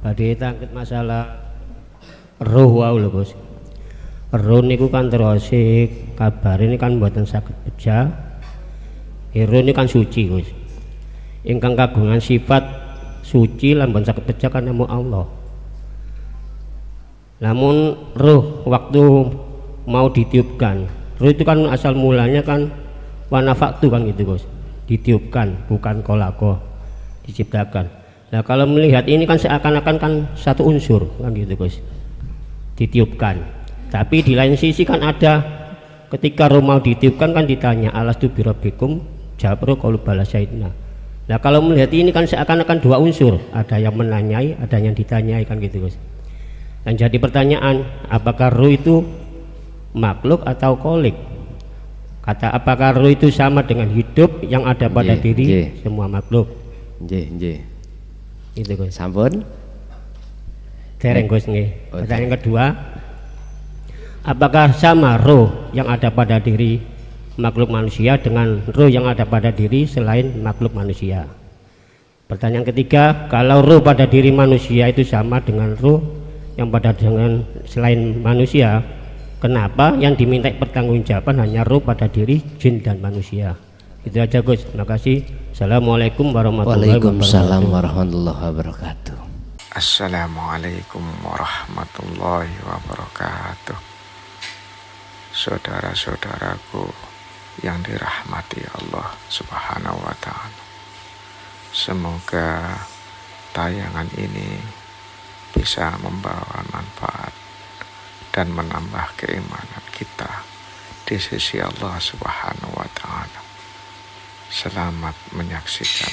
badhe tangket masalah roh wae lho Gus. Roh niku kan terus kabar ini kan mboten saged beja. Roh ini kan suci Gus. Ingkang kagungan sifat suci lan mboten saged beja kan namung Allah. Namun roh waktu mau ditiupkan, roh itu kan asal mulanya kan wanafaktu kan gitu Gus. Ditiupkan bukan kolako diciptakan. Nah kalau melihat ini kan seakan-akan kan satu unsur kan gitu Gus, ditiupkan. Tapi di lain sisi kan ada ketika roh mau ditiupkan kan ditanya alastu birabbikum, jawab roh qalu bala syahidna. Nah kalau melihat ini kan seakan-akan dua unsur, ada yang menanyai, ada yang ditanyai kan gitu Gus. Dan jadi pertanyaan, apakah roh itu makhluk atau kholik? Kata apakah roh itu sama dengan hidup yang ada pada diri semua makhluk? Itu Gus. Sampun. Dereng Gus nggih. Pertanyaan kedua, apakah sama roh yang ada pada diri makhluk manusia dengan roh yang ada pada diri selain makhluk manusia? Pertanyaan ketiga, kalau roh pada diri manusia itu sama dengan roh yang pada dengan selain manusia, kenapa yang diminta pertanggungjawaban hanya roh pada diri jin dan manusia? Itu aja Gus. Terima kasih. Assalamualaikum warahmatullahi wabarakatuh. Waalaikumsalam warahmatullahi wabarakatuh. Assalamualaikum warahmatullahi wabarakatuh. Saudara-saudaraku yang dirahmati Allah Subhanahu wa ta'ala, semoga tayangan ini bisa membawa manfaat dan menambah keimanan kita di sisi Allah Subhanahu wa ta'ala. Selamat menyaksikan.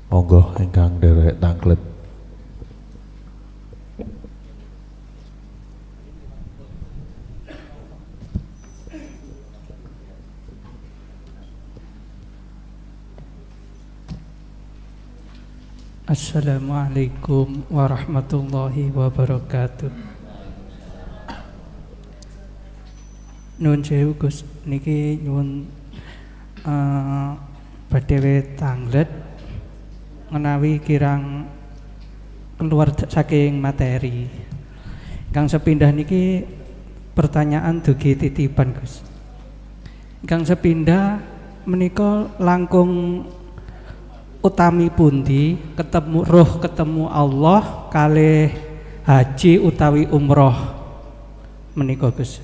Monggo ingkang derek tanglet. Assalamualaikum warahmatullahi wabarakatuh. Nuwun sewu Gus, niki nyuwun badhe tanglet menawi kirang keluar saking materi. Kang sepindah niki pertanyaan dugi titipan Gus. Kang sepindah menika langkung utami pundi ketemu roh ketemu Allah kalih haji utawi umroh menika Gus.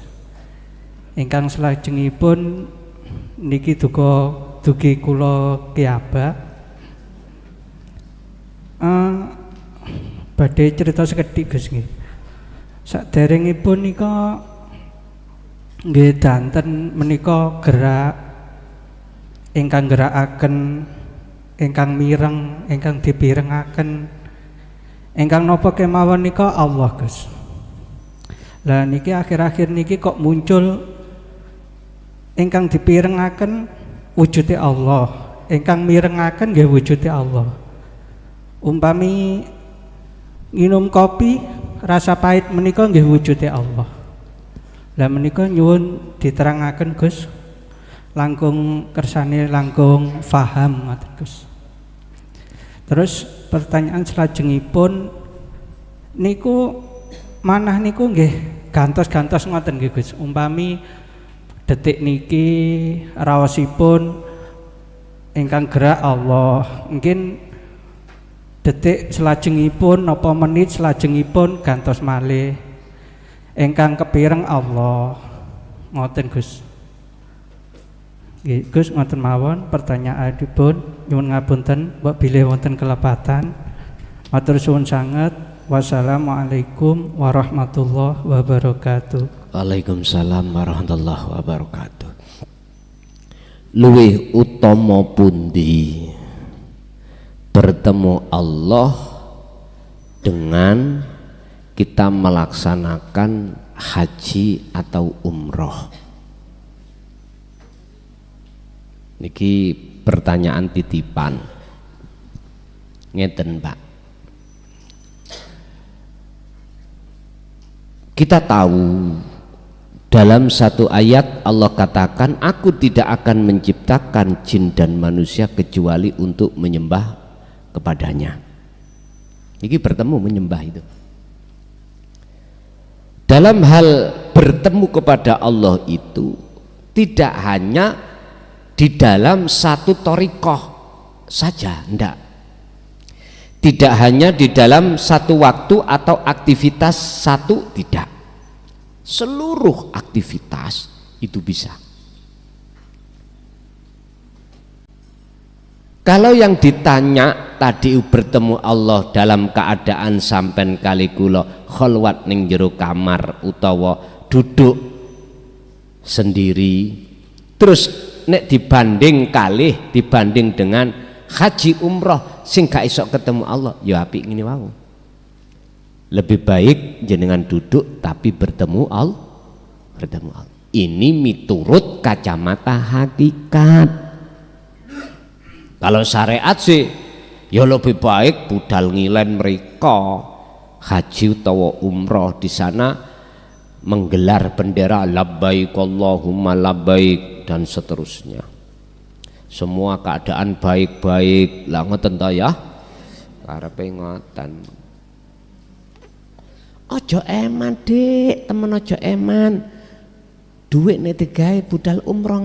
Ingkang salajengipun niki dugi kula kiaba badhe cerita sekedhik Gus nggih. Saderengipun nika nggih danten menika gerak ingkang gerakaken ingkang mireng, ingkang dipirengaken, ingkang napa kemawon nika Allah Gus. Lah niki akhir-akhir niki kok muncul ingkang dipirengaken wujude Allah, ingkang mirengaken nggih wujude Allah. Umpami nginum kopi rasa pahit menika nggih wujude Allah. Lah menika nyuwun diterangaken Gus. Langkung kersane langkung faham ngoten Gus. Terus pertanyaan selajengipun niku manah niku nggih gantos-gantos ngoten nggih Gus. Umpami detik niki raosipun ingkang gerak Allah, mungkin detik selajengipun napa menit selajengipun gantos malih ingkang kepireng Allah ngoten Gus. Nggih Gus ngoten mawon pertanyaanipun, nyuwun ngapunten mbok bilih wonten kelepatan. Matur suwun sanget. Wassalamualaikum warahmatullahi wabarakatuh. Waalaikumsalam warahmatullahi wabarakatuh. Luwih utama pundi bertemu Allah dengan kita melaksanakan haji atau umroh? Niki pertanyaan titipan. Ngeten Pak. Kita tahu Dalam satu ayat Allah katakan, aku tidak akan menciptakan jin dan manusia kecuali untuk menyembah kepadanya. Ini bertemu menyembah itu. Dalam hal bertemu kepada Allah itu tidak hanya di dalam satu thariqah saja, enggak. Tidak hanya di dalam satu waktu atau aktivitas satu, tidak. Seluruh aktivitas itu bisa. Kalau yang ditanya tadi bertemu Allah dalam keadaan sampen kali kula khalwat ning jero kamar utawa duduk sendiri, terus nek dibanding dengan haji umroh sing gak iso ketemu Allah, ya apik ngene wae. Lebih baik jenengan duduk tapi bertemu Allah. Ini miturut kacamata hakikat. Kalau syariat sih ya lebih baik budal ngilen mereka haji utawa umroh, di sana menggelar bendera labbaik Allahumma labbaik dan seterusnya. Semua keadaan baik-baik lah, ngoten ta ya, karepe ngoten. Ojo eman dik, temen ojo eman. Duit nek digawe budal umroh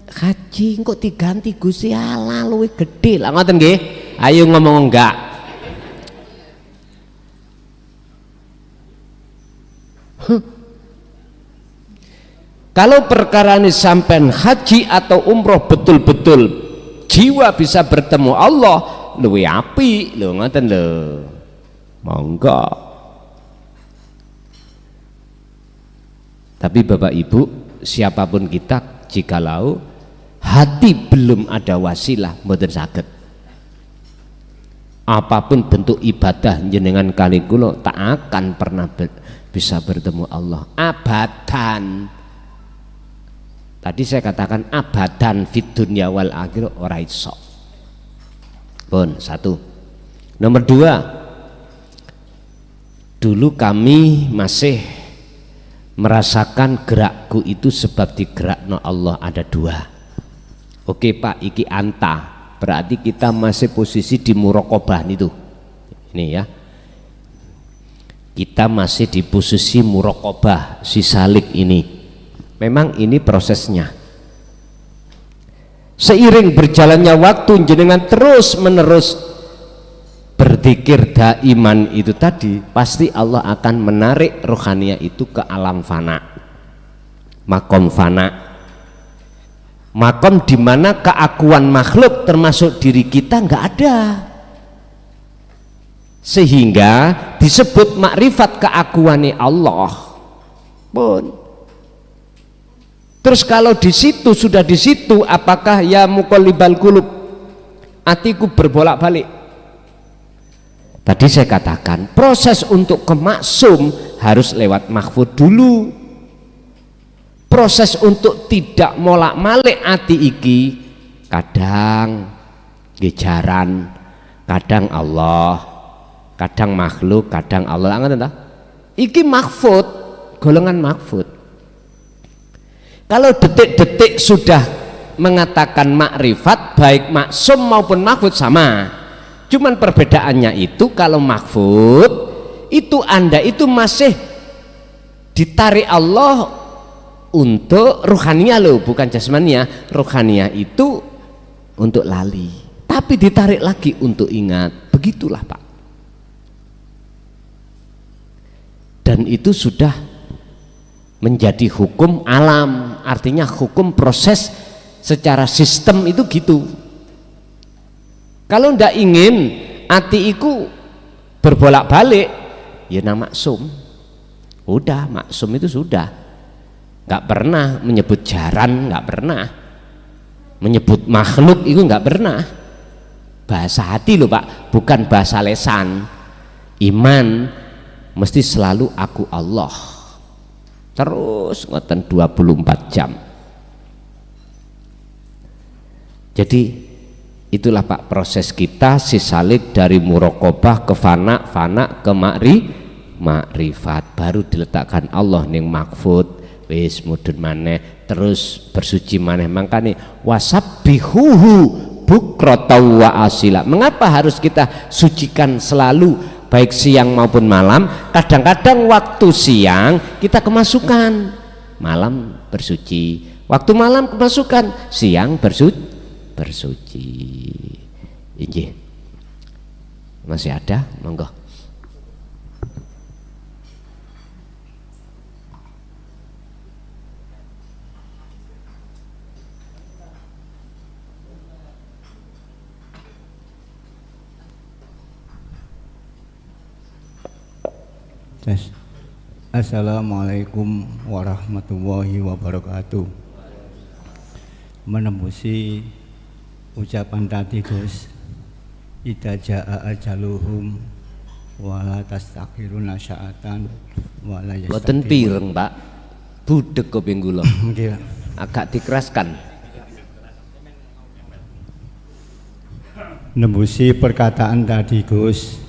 haji kok diganti Gusti Allah luwih gedhe. Lah ngoten nggih. Ayo ngomong enggak. Kalau perkara ini sampean haji atau umroh betul-betul jiwa bisa bertemu Allah, luwih apik lho, ngoten lho. Monggo. Tapi Bapak Ibu, siapapun kita, jikalau hati belum ada wasilah, mboten saged. Apapun bentuk ibadah jenengan kali kula tak akan pernah bisa bertemu Allah abadan. Tadi saya katakan abadan fid dunya wal akhirah ora iso. Pun satu. Nomor dua, dulu kami masih merasakan gerakku itu sebab digerakno Allah ada dua. Oke Pak, iki anta, berarti kita masih posisi di muraqabah itu. Ini ya, kita masih di posisi muraqabah si salik ini. Memang ini prosesnya. Seiring berjalannya waktu jenengan terus menerus berzikir daiman itu tadi, pasti Allah akan menarik rohania itu ke alam fana, makom fana, makom dimana keakuan makhluk termasuk diri kita nggak ada, sehingga disebut makrifat keakuannya Allah pun. Terus kalau di situ sudah di situ, apakah ya muqallibal qulub, hatiku berbolak-balik. Tadi saya katakan proses untuk ke maksum harus lewat mahfud dulu. Proses untuk tidak molak-malik ati iki kadang gejaran, kadang Allah, kadang makhluk, kadang Allah. Iki mahfud, golongan mahfud. Kalau detik-detik sudah mengatakan makrifat, baik maksum maupun mahfud sama. Cuman perbedaannya itu kalau mahfud itu Anda itu masih ditarik Allah untuk ruhania loh, bukan jasmania. Ruhania itu untuk lali, tapi ditarik lagi untuk ingat. Begitulah Pak. Dan itu sudah menjadi hukum alam, artinya hukum proses secara sistem itu gitu. Kalau ndak ingin hati iku berbolak-balik, ya nama maksum. Udah maksum itu sudah. Nggak pernah menyebut jaran, nggak pernah menyebut makhluk, itu nggak pernah. Bahasa hati loh Pak, bukan bahasa lesan. Iman mesti selalu aku Allah. Terus ngoten 24 jam. Jadi itulah Pak proses kita si salik dari muraqabah ke fana, fana ke makrifat, baru diletakkan Allah ning mahfud. wis mudhun maneh terus bersuci maneh. Makane wasabbihuhu bukrata wa asila. Mengapa harus kita sucikan selalu baik siang maupun malam? Kadang-kadang waktu siang kita kemasukan, malam bersuci, waktu malam kemasukan, siang bersuci. Injih. Masih ada? Monggo. Assalamualaikum warahmatullahi wabarakatuh. Menembusi ucapan tadi Gus, idza jaa ajaluhum wala tastakhiruna sa'atan wala Boten yastaqdimun. pireng, Pak. Budek kuping kula. Nggih. Agak dikeraskan. Nembusi perkataan tadi Gus,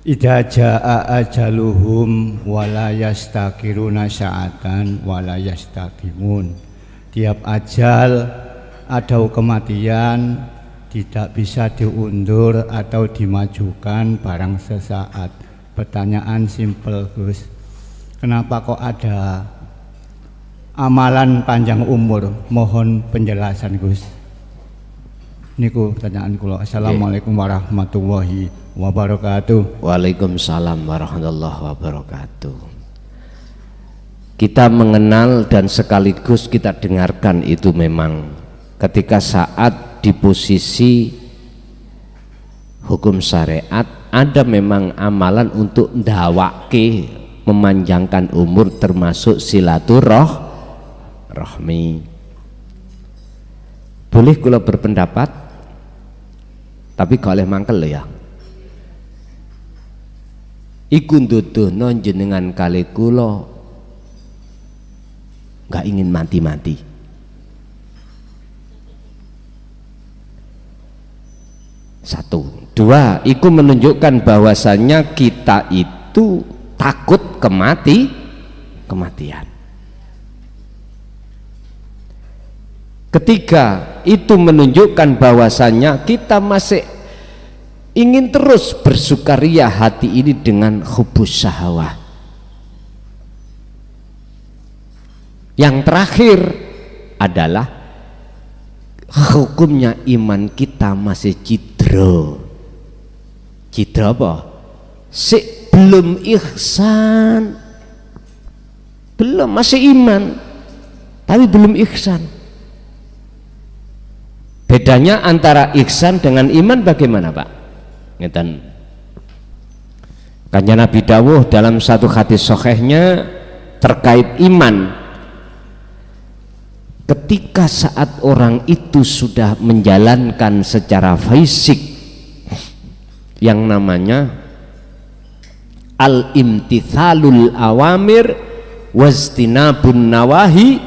idza jaa ajaluhum wala yastaqiruna sa'atan wala yastaqimun. Tiap ajal atau kematian tidak bisa diundur atau dimajukan barang sesaat. Pertanyaan simpel Gus, kenapa kok ada amalan panjang umur? Mohon penjelasan Gus. Niku pertanyaan kula. Assalamualaikum warahmatullahi wabarakatuh. Waalaikumsalam warahmatullahi wabarakatuh. Kita mengenal dan sekaligus kita dengarkan itu memang ketika saat di posisi hukum syariat ada memang amalan untuk ndawake memanjangkan umur termasuk silaturahmi. Boleh kula berpendapat, tapi gak oleh mangkel ya. Iku nduduhno jenengan kali kula gak ingin mati-mati. Satu, dua, iku menunjukkan bahwasannya kita itu takut kematian. Ketiga, itu menunjukkan bahwasannya kita masih ingin terus bersukaria hati ini dengan hubus syahwah. Yang terakhir adalah hukumnya iman kita masih cidra. Cidra apa? Belum ihsan, belum, masih iman tapi belum ihsan. Bedanya antara ihsan dengan iman bagaimana Pak? Ngeten. Kanjeng Nabi dawuh dalam satu hadis sahihnya terkait iman. Ketika saat orang itu sudah menjalankan secara fisik yang namanya al-imtithalul awamir wajtinabun nawahi,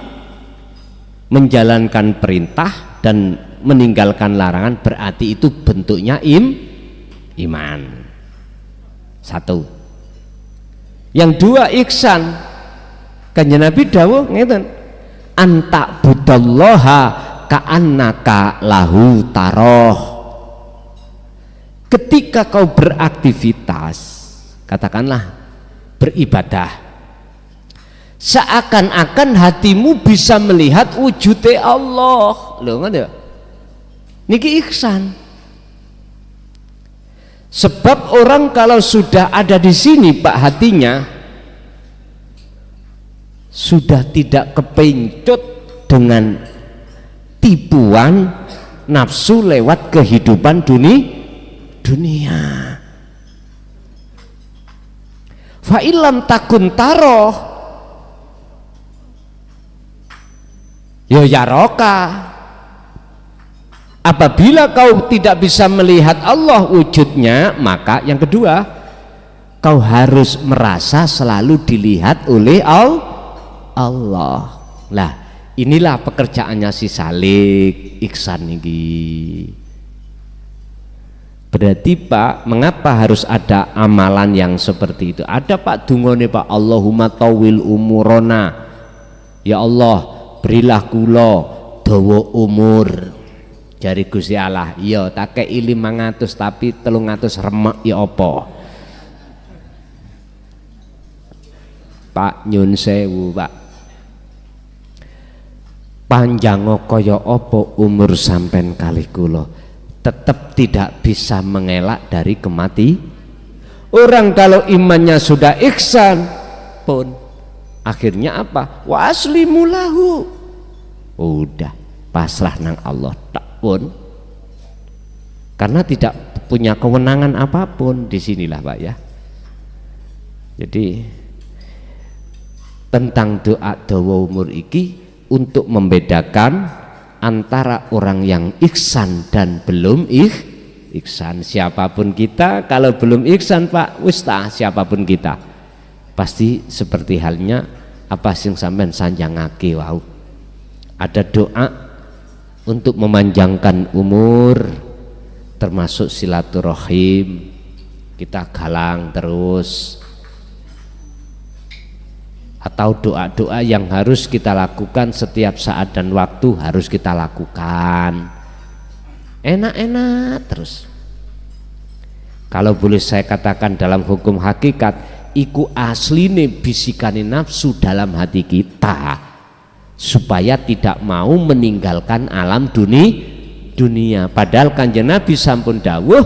menjalankan perintah dan meninggalkan larangan, berarti itu bentuknya iman. Satu. Yang dua ihsan. Kanjeng Nabi dawuh ngeten, anta budallaha ka'annaka lahu taroh. Ketika kau beraktivitas, katakanlah beribadah, seakan-akan hatimu bisa melihat wujudnya Allah. Loh, ngerti ya? Niki ihsan. Sebab orang kalau sudah ada di sini Pak, hatinya sudah tidak kepencut dengan tipuan nafsu lewat kehidupan dunia. Fa illam takun taroh ya yaroka. Apabila kau tidak bisa melihat Allah wujudnya, maka yang kedua, kau harus merasa selalu dilihat oleh Allah. Lah, inilah pekerjaannya si salik ihsan ini. Berarti Pak, mengapa harus ada amalan yang seperti itu? Ada Pak dungane Pak, Allahumma tawil umurona. ya Allah berilah kula dawa umur. Jari Gusti Allah, iya tak kei 500 tapi 300 remek ya apa? Pak nyun sewu Pak, panjang kaya apa umur sampean kali kula, tetap tidak bisa mengelak dari kemati. Orang kalau imannya sudah ihsan pun akhirnya apa? Wa aslimu lahu, udah pasrah nang Allah tak pun, karena tidak punya kewenangan apapun. Disinilah Pak ya. Jadi tentang doa dawa umur iki untuk membedakan antara orang yang ihsan dan belum ihsan. Siapapun kita kalau belum ihsan Pak, wis siapapun kita pasti seperti halnya apa sing sampean sanjangake wau. Ada doa untuk memanjangkan umur, termasuk silaturahim kita galang terus, atau doa-doa yang harus kita lakukan setiap saat dan waktu harus kita lakukan, enak-enak terus. Kalau boleh saya katakan dalam hukum hakikat, iku asline bisikane nafsu dalam hati kita supaya tidak mau meninggalkan alam dunia. Padahal Kanjeng Nabi sampun dawuh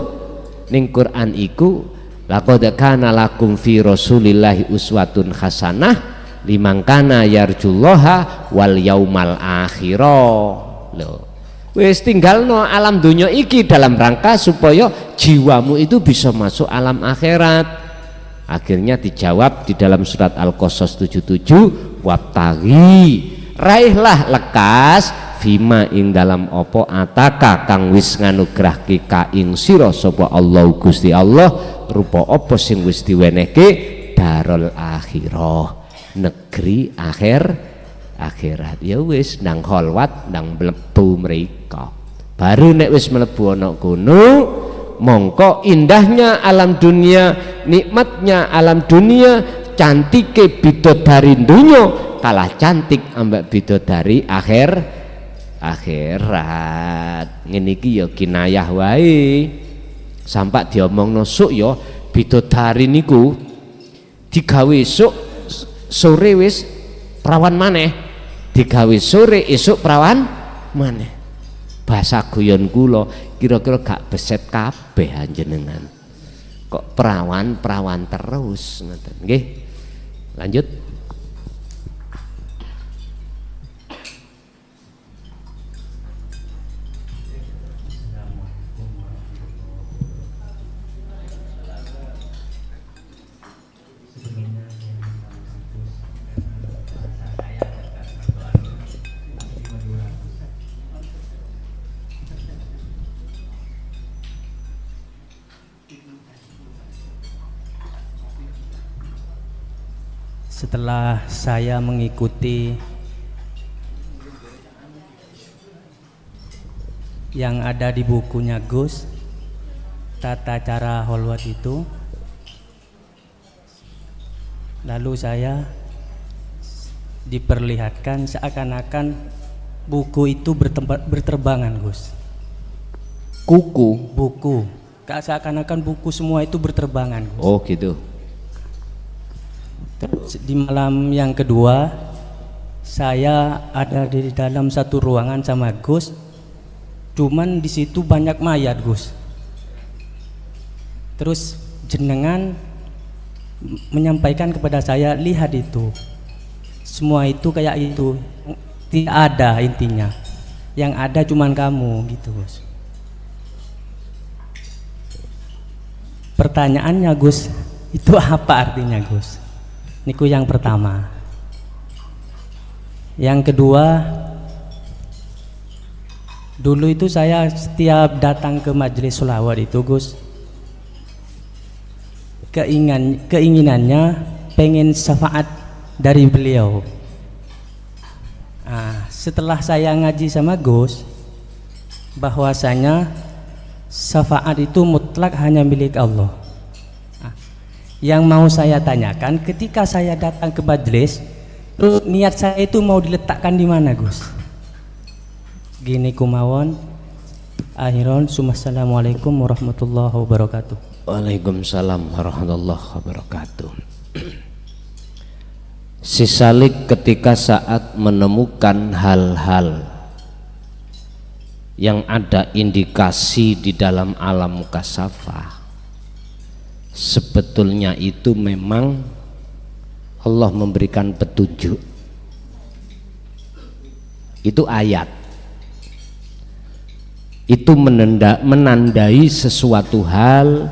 ning Quran iku, laqad kana lakum fi Rasulillahi uswatun hasanah liman kana yarjullaha wal yaumal akhirah. Lho, wis tinggalno alam dunia iki dalam rangka supaya jiwamu itu bisa masuk alam akhirat. Akhirnya dijawab di dalam surat Al-Qasas 77, wabtaghi, raihlah lekas fima ing dalam opo ataka kang wis nganugrahke ka ing sira sapa Allah Gusti Allah, rupa opo sing wis diwenehke darul akhirah, negeri akhirat. Ya wis nang kholwat nang mlebu mriko. Baru nek wis mlebu ana kono, mongko indahnya alam dunia, nikmatnya alam dunia, cantike bidodari dunya kalah cantik ambek bidodari akhirat. Ngene iki ya kinayah wae. Sampak diomongno sok ya bidodari niku digawe esuk sore wis prawan maneh, digawe sore esuk prawan maneh. Bahasa guyon kula kira-kira gak beset kabeh anjenengan. Kok perawan terus ngoten. Nggih. Lanjut. Setelah saya mengikuti yang ada di bukunya Gus, tata cara holwat itu, lalu saya diperlihatkan seakan-akan buku itu berterbangan Gus. Buku seakan-akan buku semua itu berterbangan Gus. Oh gitu. Di malam yang kedua saya ada di dalam satu ruangan sama Gus, cuman di situ banyak mayat Gus. Terus jenengan menyampaikan kepada saya, lihat itu, semua itu kayak itu, tidak ada intinya, yang ada cuman kamu gitu Gus. Pertanyaannya Gus, itu apa artinya Gus? Niku yang pertama. Yang kedua, dulu itu saya setiap datang ke majelis sholawat itu Gus, keinginannya pengen syafaat dari beliau. Nah, setelah saya ngaji sama Gus, bahwasanya syafaat itu mutlak hanya milik Allah. Yang mau saya tanyakan, ketika saya datang ke majelis niat saya itu mau diletakkan di mana, Gus? Gini kumawon. Akhiron, assalamualaikum warahmatullahi wabarakatuh. Waalaikumsalam warahmatullahi wabarakatuh. Si salik ketika saat menemukan hal-hal yang ada indikasi di dalam alam mukasafah, sebetulnya itu memang Allah memberikan petunjuk. Itu ayat. Itu menandai sesuatu hal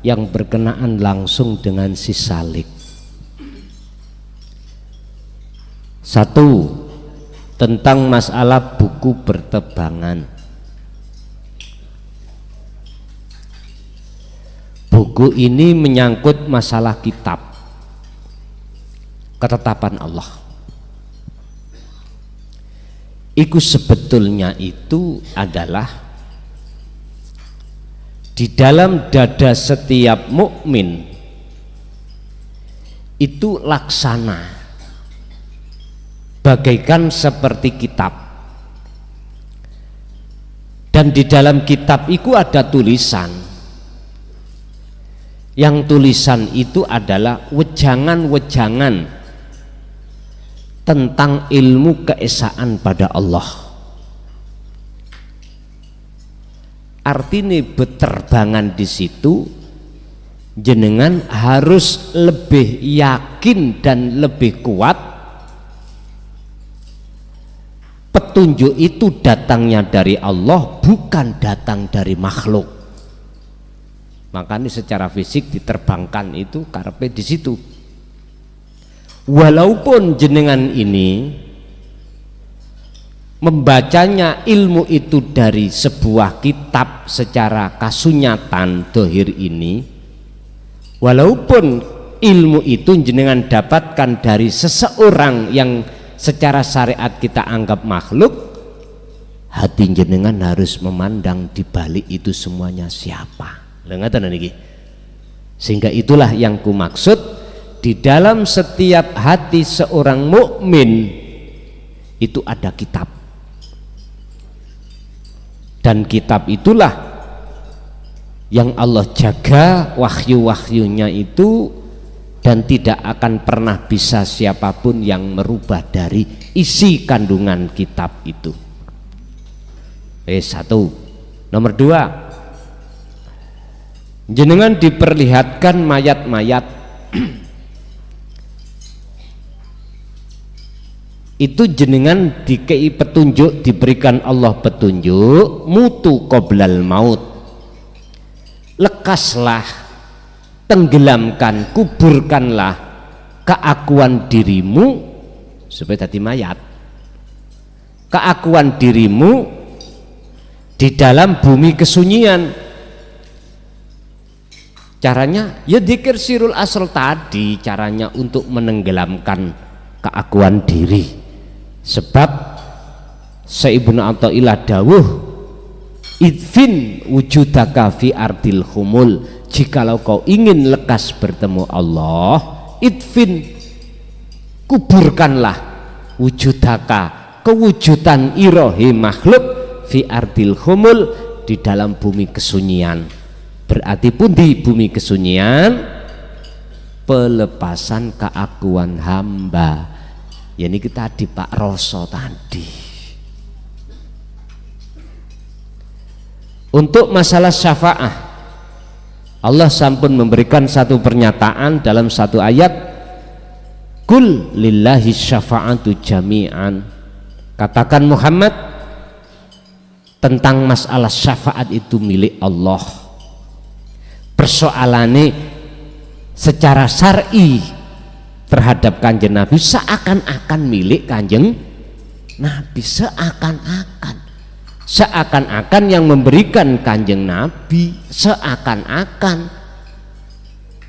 yang berkenaan langsung dengan si salik. Satu, tentang masalah buku bertebangan. Buku ini menyangkut masalah kitab, ketetapan Allah. Iku sebetulnya itu adalah di dalam dada setiap mukmin itu laksana, bagaikan seperti kitab, dan di dalam kitab itu ada tulisan, yang tulisan itu adalah wejangan-wejangan tentang ilmu keesaan pada Allah. Artinya beterbangan di situ jenengan harus lebih yakin dan lebih kuat petunjuk itu datangnya dari Allah, bukan datang dari makhluk. Makanya secara fisik diterbangkan itu karepe di situ. Walaupun jenengan ini membacanya ilmu itu dari sebuah kitab secara kasunyatan dohir ini, walaupun ilmu itu jenengan dapatkan dari seseorang yang secara syariat kita anggap makhluk, hati jenengan harus memandang di balik itu semuanya siapa. Ngeten niki. Sehingga itulah yang ku maksud, di dalam setiap hati seorang mukmin itu ada kitab. Dan kitab itulah yang Allah jaga wahyu-wahyunya itu, dan tidak akan pernah bisa siapapun yang merubah dari isi kandungan kitab itu. Satu. Nomor dua, jenengan diperlihatkan mayat-mayat itu jenengan dikei petunjuk, diberikan Allah petunjuk, mutu qoblal maut, lekaslah, tenggelamkan, kuburkanlah keakuan dirimu supaya tadi mayat, keakuan dirimu di dalam bumi kesunyian. Caranya ya dzikir sirul asal tadi, caranya untuk menenggelamkan keakuan diri. Sebab Ibnu Athaillah dawuh, idfin wujudaka fi ardil humul, jikalau kau ingin lekas bertemu Allah, idfin, kuburkanlah wujudaka, kewujudan irohi makhluk, fi ardil humul, di dalam bumi kesunyian. Berarti pun di bumi kesunyian pelepasan keakuan hamba. Ya ini kita di Pak Roso tadi. Untuk masalah syafaah, Allah sampun memberikan satu pernyataan dalam satu ayat, kul lillahi syafa'atu jami'an. Katakan Muhammad, tentang masalah syafaat itu milik Allah. Persoalannya secara syar'i terhadap kanjeng Nabi seakan-akan milik kanjeng Nabi, seakan-akan yang memberikan kanjeng Nabi, seakan-akan.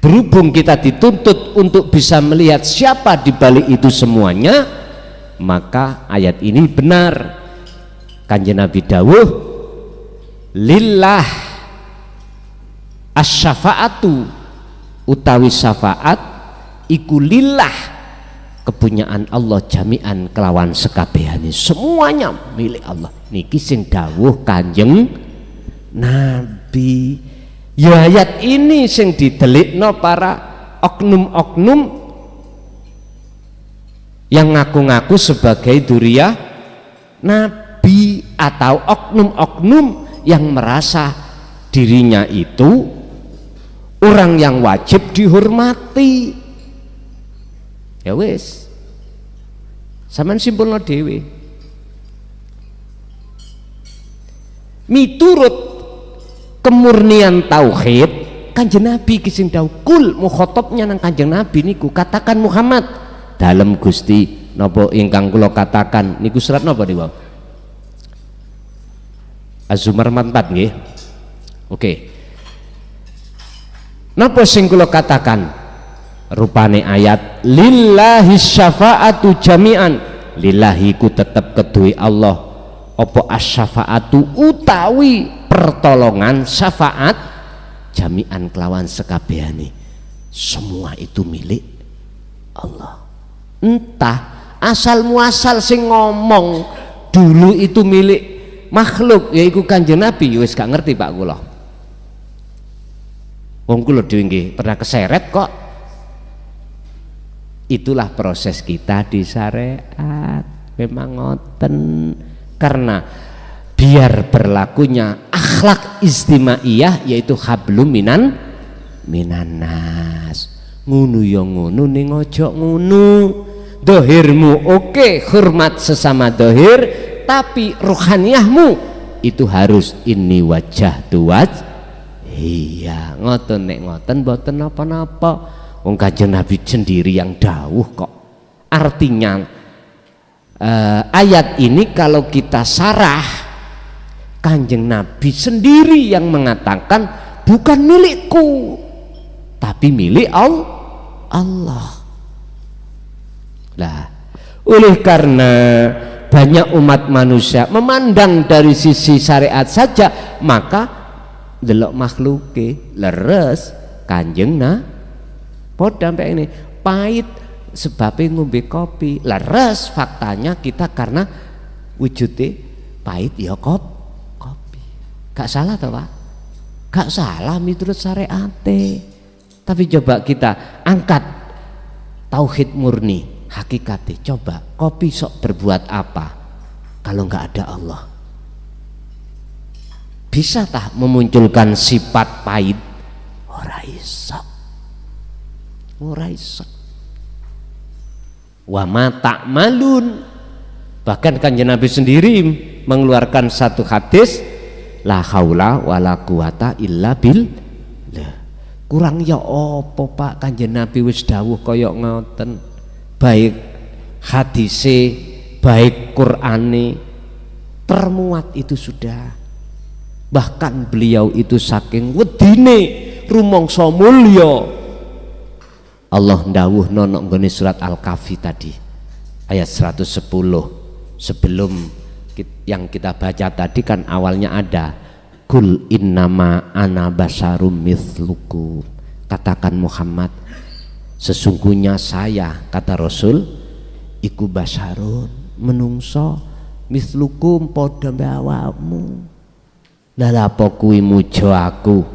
Berhubung kita dituntut untuk bisa melihat siapa di balik itu semuanya, maka ayat ini benar. Kanjeng Nabi dawuh, lillah asy-syafa'atu, utawi syafaat iku lillah, kepunyaan Allah jami'an kelawan sekabehane, semuanya milik Allah. Niki sing dawuh Kanjeng Nabi. Ya ayat ini sing didelikno para oknum-oknum yang ngaku-ngaku sebagai duriyah Nabi, atau oknum-oknum yang merasa dirinya itu orang yang wajib dihormati. Ya wis, sampean simpulno dhewe. Miturut kemurnian tauhid Kanjeng Nabi kising dawuh kul, mukhatabnya nang Kanjeng Nabi niku, katakan Muhammad dalem Gusti napa ingkang kula katakan niku surat napa niku? Az-Zumar 4 nggih. Oke. Napa sing kula katakan? Rupane ayat lillahi syafa'atu jami'an, lillahi ku tetep kedue Allah apa asy-syafa'atu utawi pertolongan syafaat jami'an kelawan sekabehane, semua itu milik Allah. Entah asal muasal sing ngomong dulu itu milik makhluk yaiku Kanjeng Nabi, wis gak ngerti Pak kula. Wong kula dhewe nggih pernah keseret kok. Itulah proses kita di syariat, memang ngoten. Karena biar berlakunya akhlak istimaiyah, yaitu hablum minanas. Ngunu ya ngunu ning ojo ngunu. Dohirmu oke, hormat sesama dohir, tapi rohaniyahmu itu harus ini wajah tuwaj. Iya, ngoten nek ngoten boten napa-napa. Wong Kanjeng Nabi sendiri yang dawuh kok. Artinya ayat ini kalau kita sarah, Kanjeng Nabi sendiri yang mengatakan bukan milikku tapi milik Allah. Nah, oleh karena banyak umat manusia memandang dari sisi syariat saja, maka delok makhluke leres Kanjeng Nabi podha sampai ini pahit sebabnya ngombe kopi, leres faktanya kita karena wujudnya pahit ya kopi. Gak salah toh Pak? Gak salah miturut syariat. Tapi coba kita angkat tauhid murni, hakikatnya. Coba kopi sok berbuat apa kalau nggak ada Allah? Bisa tak memunculkan sifat pahit? Ora iso. Ora iso. Wa ma ta'malun. Bahkan Kanjeng Nabi sendiri mengeluarkan satu hadis, la haula wala quwata illa billah. Kurang ya apa Pak, Kanjeng Nabi wis dawuh kaya ngoten. Baik hadise, baik Qur'ane termuat itu sudah. Bahkan beliau itu saking wedine rumangsa mulya. Allah ndawuh nonok nggone surat Al-Kahfi tadi ayat 110. Sebelum yang kita baca tadi kan awalnya ada kul innama ana basarum mithlukum, katakan Muhammad sesungguhnya saya, kata Rasul, iku basarun menungso mithlukum padha awakmu. Lah apa kuwi muja aku,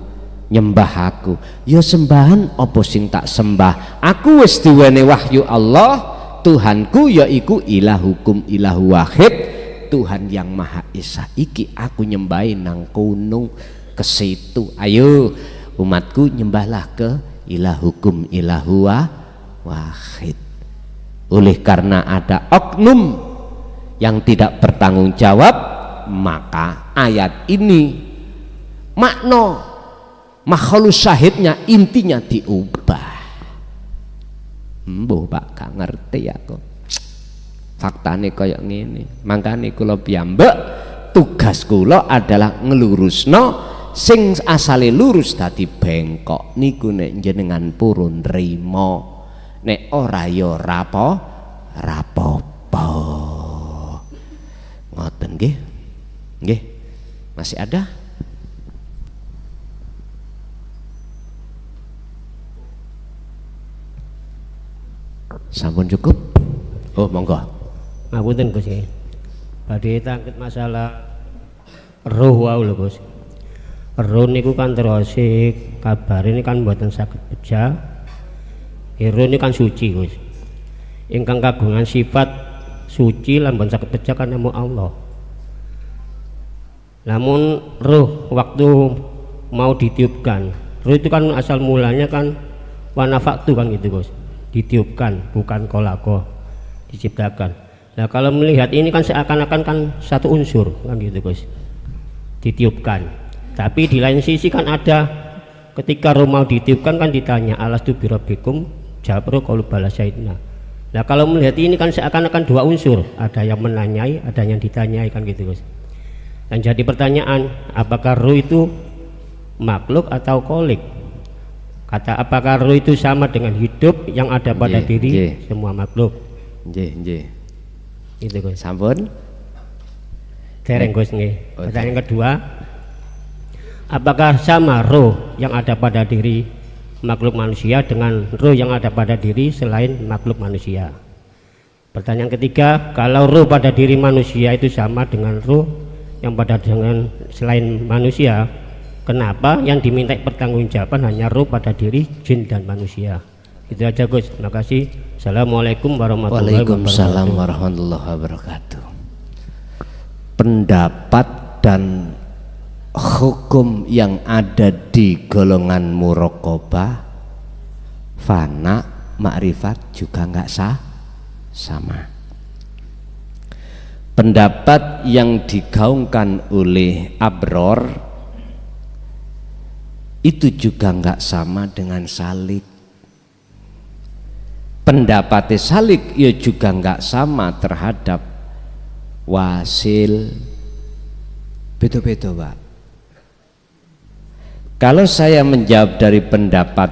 nyembah aku? Ya sembahan apa sing tak sembah? Aku wis diwene wahyu Allah, Tuhanku yaiku ilahukum ilahu wahid, Tuhan yang maha esa. Iki aku nyembahin nang gunung ke situ. Ayo umatku nyembahlah ke ilahukum ilahu wahid. Oleh karena ada oknum yang tidak bertanggung jawab, maka ayat ini makna makhlus syahidnya intinya diubah. Mbuh Pak gak ngerti aku. Faktane kaya ngene. Mangkane kula piyambak tugas kula adalah ngelurusno sing asale lurus dadi bengkok niku nek jenengan purun nrimo. Nek ora ya rapopo. Ngoten nggih. Nggih. Masih ada? Sampun cukup? Oh, monggo. Ngapunten Gus nggih. Badhe tangket masalah roh wau lho Gus. Roh niku kan terus kabar ini kan mboten saged beja. Roh ini kan suci Gus. Ingkang kagungan sifat suci lan mboten saged beja kan namung Allah. Namun roh waktu mau ditiupkan, roh itu kan asal mulanya kan wanafaktu kan gitu Gus. Ditiupkan, bukan kolako, diciptakan. Nah kalau melihat ini kan seakan-akan kan satu unsur kan gitu Gus, ditiupkan. Tapi di lain sisi kan ada ketika roh mau ditiupkan kan ditanya alastu birabbikum, jawab roh qalu bala syahidna. Nah kalau melihat ini kan seakan-akan dua unsur, ada yang menanyai, ada yang ditanyai kan gitu Gus. Dan jadi pertanyaan, apakah roh itu makhluk atau kholik? Kata apakah roh itu sama dengan hidup yang ada pada diri semua makhluk? Nggih. Itu Gus. Sampun? Dereng Gus nggih. Pertanyaan kedua, apakah sama roh yang ada pada diri makhluk manusia dengan roh yang ada pada diri selain makhluk manusia? Pertanyaan ketiga, kalau roh pada diri manusia itu sama dengan roh yang pada dengan selain manusia, kenapa yang diminta pertanggungjawaban hanya roh pada diri jin dan manusia? Itu aja Gus. Terima kasih. Assalamualaikum warahmatullahi wabarakatuh. Waalaikumsalam warahmatullahi wabarakatuh. Pendapat dan hukum yang ada di golongan muraqabah, fana, makrifat juga nggak sama. Pendapat yang digaungkan oleh Abror itu juga nggak sama dengan Salik. Pendapat Salik ya juga nggak sama terhadap Wasil. Beda-beda Pak. Kalau saya menjawab dari pendapat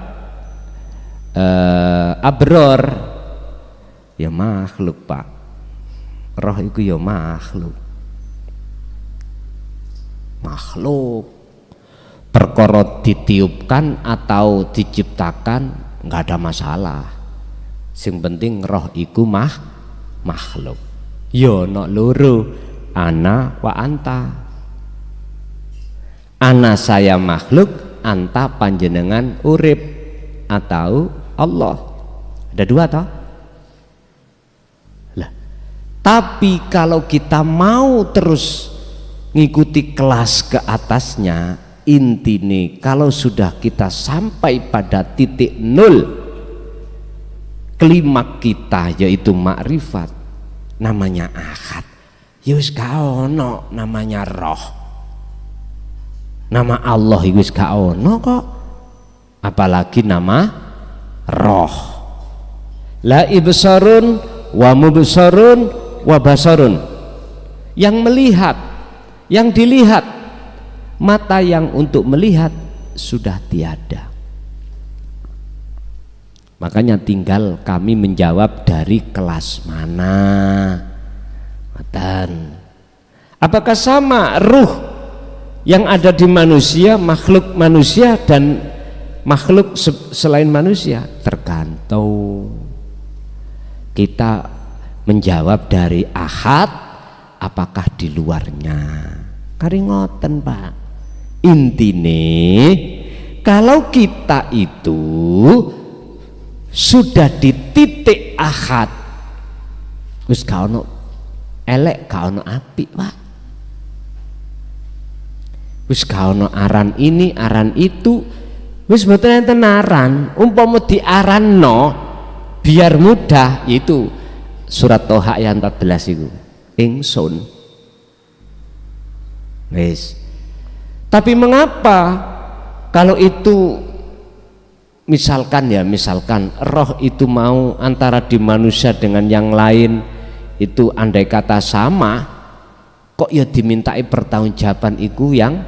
Abror, ya makhluk Pak. Roh itu ya makhluk. Perkara ditiupkan atau diciptakan nggak ada masalah. Sing penting roh iku makhluk. Yo no loro, ana wa anta. Ana saya makhluk, anta panjenengan urip atau Allah. Ada dua toh? Lah, tapi kalau kita mau terus ngikuti kelas ke atasnya, intine kalau sudah kita sampai pada titik nol, klimak kita yaitu makrifat, namanya ahad, ya wis gak ono namanya roh. Nama Allah wis gak ono kok, apalagi nama roh. La ibsarun wa mubsarun wa basarun, yang melihat, yang dilihat. Mata yang untuk melihat sudah tiada. Makanya tinggal kami menjawab dari kelas mana. Matan. Apakah sama ruh yang ada di manusia, makhluk manusia dan makhluk selain manusia? Tergantung. Kita menjawab dari ahad, apakah di luarnya? Karingoten Pak. Intine kalau kita itu sudah di titik ahad, wis gak ono elek, gak ono apik Pak. Wis gak ono aran ini, aran itu, wis mboten enten aran. Umpama diaranno biar mudah, itu surat Toha ayat 14 itu. Ingsun. Wis. Tapi mengapa kalau itu misalkan roh itu mau antara di manusia dengan yang lain itu andai kata sama, kok ya dimintai pertanggungjawaban iku yang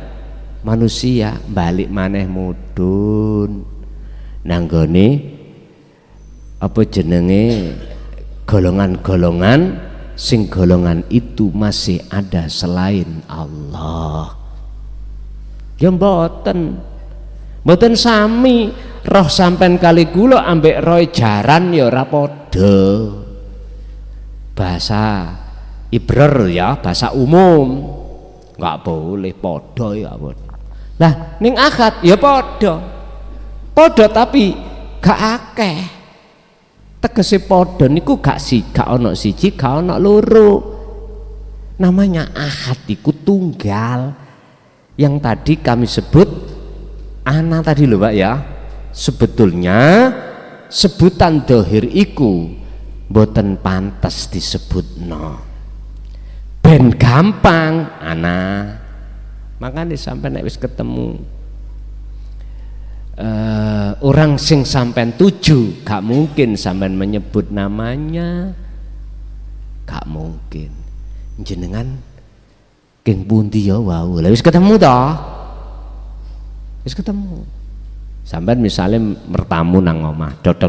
manusia, balik maneh mudun nanggone apa jenenge golongan-golongan sing golongan itu masih ada selain Allah. Ya mboten sami, roh sampean kali kula ambek roh jaran ya ora padha. bahasa Ibrer ya, bahasa umum nggak boleh podo ya boleh. Lah ning akad ya podo tapi gak akeh. Tegese podo niku gak ono siji, gak ono loro. Namanya akad iku tunggal. Yang tadi kami sebut ana tadi lho Pak ya. Sebetulnya sebutan dohir iku boten pantes disebutno. Ben gampang ana. Makanya sampai nek wis ketemu orang sing sampean tuju, gak mungkin sampean menyebut namanya, gak mungkin. Jenengan keng pundi ya wau. Lah wis ketemu toh? Wis ketemu. Sampean misalnya mertamu nang omah, dok.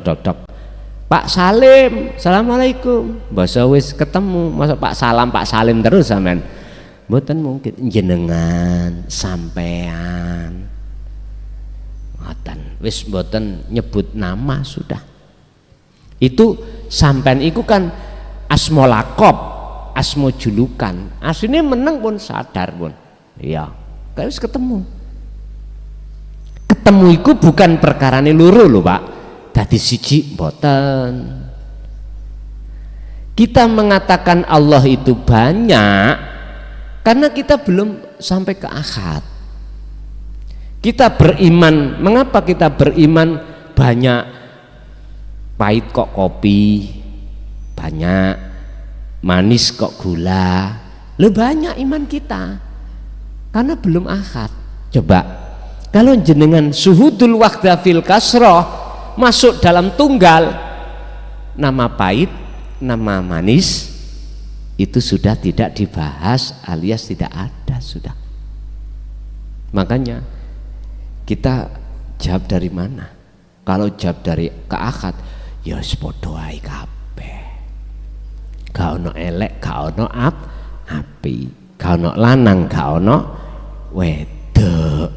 Pak Salim, assalamualaikum. Basa wis ketemu, masa Pak Salim terus sampean. Mboten mungkin. Jenengan sampean. Ngoten, wis mboten nyebut nama sudah. Itu sampean iku kan asma laqab, asma julukan. Asline meneng pun sadar pun. Iya, kayak wis ketemu. Ketemu iku bukan perkarane loro lho, Pak. Dadi siji mboten. Kita mengatakan Allah itu banyak karena kita belum sampai ke akad. Kita beriman, mengapa kita beriman banyak pahit kok kopi, banyak manis kok gula, lebih banyak iman kita karena belum akad. Coba kalau jenengan suhudul wahda fil kasroh masuk dalam tunggal, nama pahit, nama manis itu sudah tidak dibahas alias tidak ada sudah. Makanya kita jawab dari mana? Kalau jawab dari keakad, ya sepodo ae kabeh. Gak ono elek, gak ono api, gak ono lanang, gak ono wedok.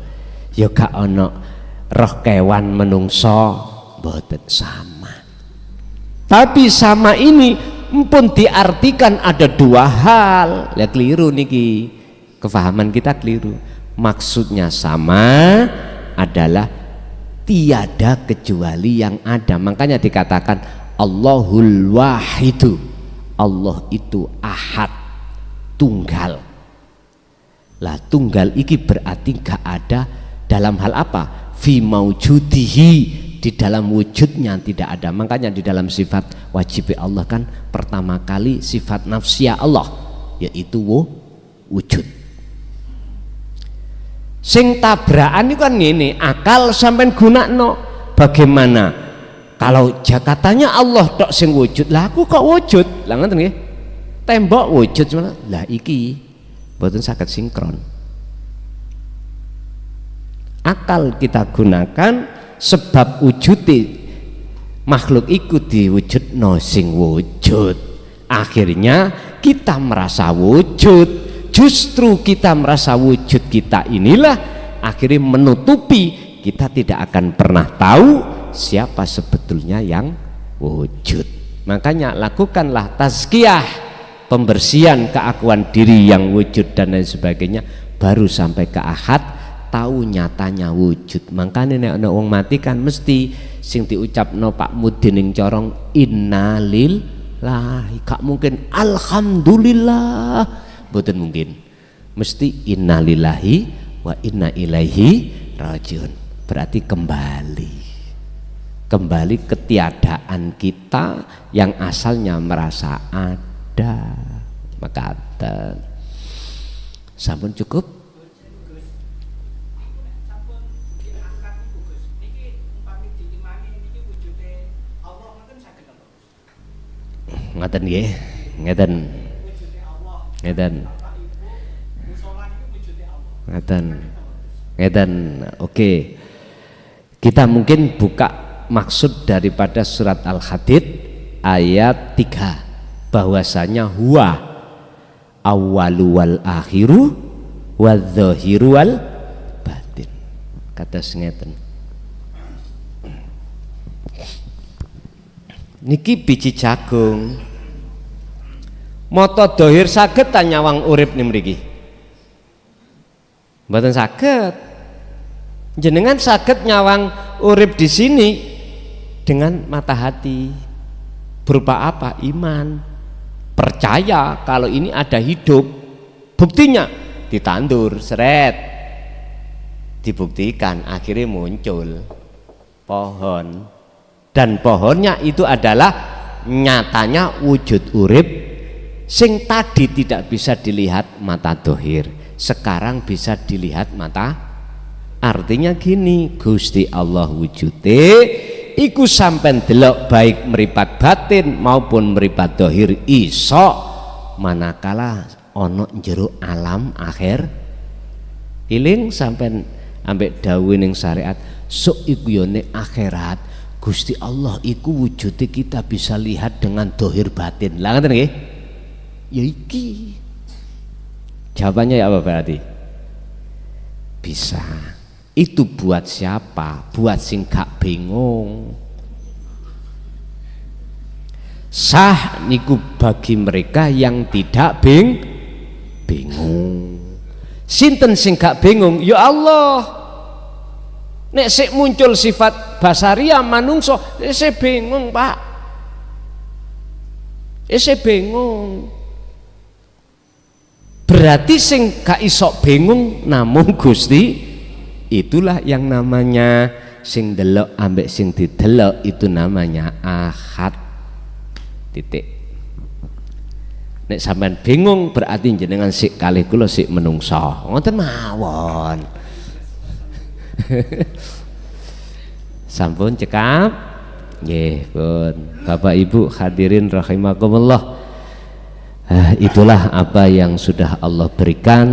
Ya gak ono roh kewan menungso, mboten sama. Tapi sama ini pun diartikan ada dua hal. Ya keliru niki. Kefahaman kita keliru. Maksudnya sama adalah tiada kecuali yang ada. Makanya dikatakan Allahul Wahidu. Allah itu ahad, tunggal. Lah tunggal iki berarti gak ada dalam hal apa? Fi maujudihi, di dalam wujudnya tidak ada. Makanya di dalam sifat wajib Allah kan pertama kali sifat nafsiyah Allah yaitu wujud. Sing tabrakan itu kan ngene, akal sampean gunakno. Bagaimana kalau katanya Allah tok sing wujud, lah aku kok wujud? Lah ngoten nggih. Tembok wujud mana? Lah iki mboten saged sinkron. Akal kita gunakan sebab wujude makhluk iku diwujudno sing wujud. Akhirnya kita merasa wujud. Justru kita merasa wujud kita inilah akhirnya menutupi, kita tidak akan pernah tahu siapa sebetulnya yang wujud. Makanya lakukanlah tazkiyah, pembersihan keakuan diri yang wujud dan lain sebagainya, baru sampai ke ahad tahu nyatanya wujud. Makanya nek ana wong mati kan mesti sing diucapno Pak Mudin ning corong innalillahi, gak mungkin alhamdulillah. Boten mungkin, mesti innalillahi wa inna ilaihi rajiun. Berarti kembali ketiadaan kita yang asalnya merasa ada. Maka sampun cukup. Ngaten nggih, ngeten. Ngeten. Oke. Kita mungkin buka maksud daripada surat Al-Hadid ayat 3, bahwasanya huwa awwalu wal akhiru wadzahiru wal batin. Kata ngeten. Niki biji jagung Moto dohir saged ta nyawang urip nih mriki? Mboten saged. Jenengan saged nyawang urip di sini dengan mata hati. Berupa apa? Iman. Percaya kalau ini ada hidup. Buktinya ditandur, seret. Dibuktikan akhirnya muncul pohon. Dan pohonnya itu adalah nyatanya wujud urip sing tadi tidak bisa dilihat mata dohir, sekarang bisa dilihat mata. Artinya gini, Gusti Allah wujude iku sampean delok baik meripat batin maupun meripat dohir iso manakala ono jero alam akhir. Iling sampean ambek dawuh ning syariat, sok iku yo ning akhirat Gusti Allah iku wujude kita bisa lihat dengan dohir batin. Lah ngoten nggih? Ya iki. Jawabannya ya apa berarti? Bisa. Itu buat siapa? Buat sing gak bingung. Sah niku bagi mereka yang tidak bingung. Sinten sing gak bingung? Ya Allah. Nek sik muncul sifat basaria manungso, saya bingung Pak. Saya bingung. Berarti sing gak iso bingung namung Gusti. Itulah yang namanya sing delok ambek sing didelok itu namanya ahad. Titik. Nek sampean bingung berarti jenengan sik kalih kula sik menungso. Ngoten mawon. Sampun cekap. Nggih, pun. Bapak Ibu hadirin rahimakumullah. Itulah apa yang sudah Allah berikan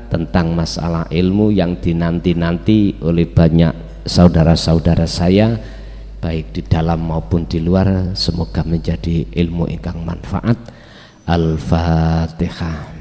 tentang masalah ilmu yang dinanti-nanti oleh banyak saudara-saudara saya baik di dalam maupun di luar. Semoga menjadi ilmu ingkang manfaat. Al-Fatihah.